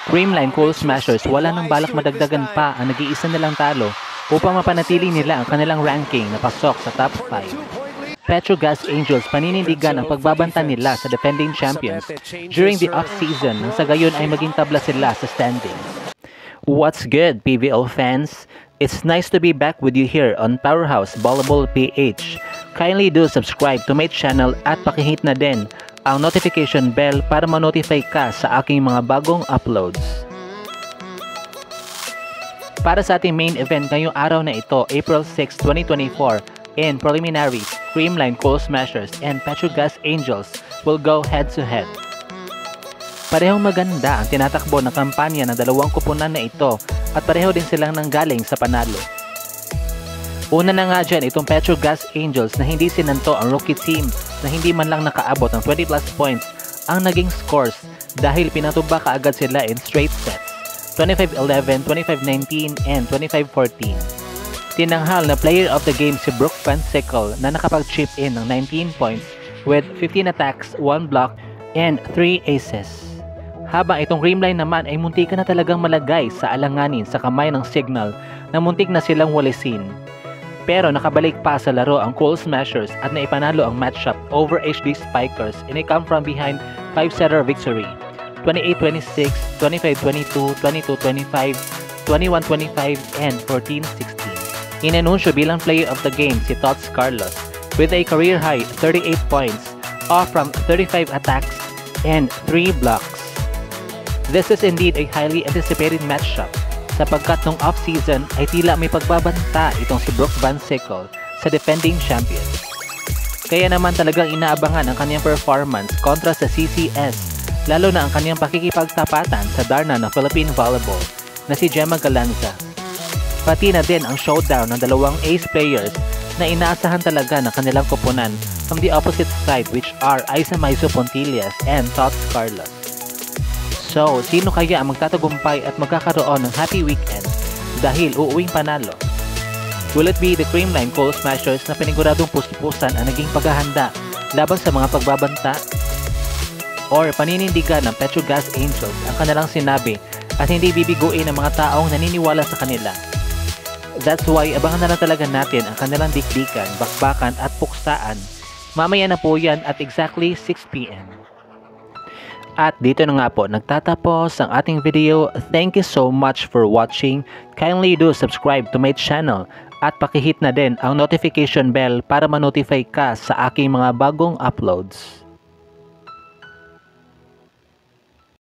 Creamline Coal Smashers wala nang balak madagdagan pa ang nag-iisa nilang talo upang mapanatili nila ang kanilang ranking na pasok sa top 5. Petrogas Angels paninindigan ang pagbabanta nila sa defending champions during the off-season nang sa gayon ay maging tabla sila sa standings. What's good, PVL fans? It's nice to be back with you here on Powerhouse Volleyball PH. Kindly do subscribe to my channel at pakihit na din ang notification bell para ma-notify ka sa aking mga bagong uploads. Para sa ating main event ngayong araw na ito, April 6, 2024, in preliminaries, Creamline Coal Smashers and Petrogas Angels will go head-to-head. Parehong maganda ang tinatakbo ng kampanya ng dalawang kupunan na ito at pareho din silang nanggaling sa panalo. Una na nga dyan itong Petrogas Angels na hindi sinanto ang rookie team na hindi man lang nakaabot ng 20 plus points ang naging scores dahil pinatuba kaagad sila in straight sets, 25-11, 25-19, and 25-14. Tinanghal na player of the game si Brooke Van Sickle na nakapag-chip in ng 19 points with 15 attacks, 1 block, and 3 aces. Habang itong Creamline naman ay muntik na talagang malagay sa alanganin sa kamay ng Signal na muntik na silang walisin. Pero nakabalik pa sa laro ang Coal Smashers at naipanalo ang matchup over HD Spikers in a come-from-behind 5-setter victory, 28-26, 25-22, 22-25, 21-25, and 14-16. Inanunsyo bilang player of the game si Tots Carlos with a career-high 38 points off from 35 attacks and 3 blocks. This is indeed a highly anticipated matchup sapagkat nung off-season ay tila may pagbabanta itong si Brooke Van Sickle sa defending champion. Kaya naman talagang inaabangan ang kanyang performance kontra sa CCS, lalo na ang kanyang pakikipagtapatan sa Darna ng Philippine Volleyball na si Gemma Galanza. Pati na din ang showdown ng dalawang ace players na inaasahan talaga ng kanilang koponan from the opposite side, which are Isa Maizo Pontillas and Tots Carlos. So, sino kaya ang magtatagumpay at magkakaroon ng happy weekend dahil uuwing panalo? Will it be the Creamline Coal Smashers na piniguradong puspusan ang naging paghahanda laban sa mga pagbabanta? Or paninindigan ng Petrogas Angels ang kanilang sinabi at hindi bibiguin ang mga taong naniniwala sa kanila? That's why abangan na lang talaga natin ang kanilang dikdikan, bakbakan at puksaan. Mamaya na po yan at exactly 6 PM. At dito na nga po nagtatapos ang ating video. Thank you so much for watching. Kindly do subscribe to my channel at pakihit na din ang notification bell para ma-notify ka sa aking mga bagong uploads.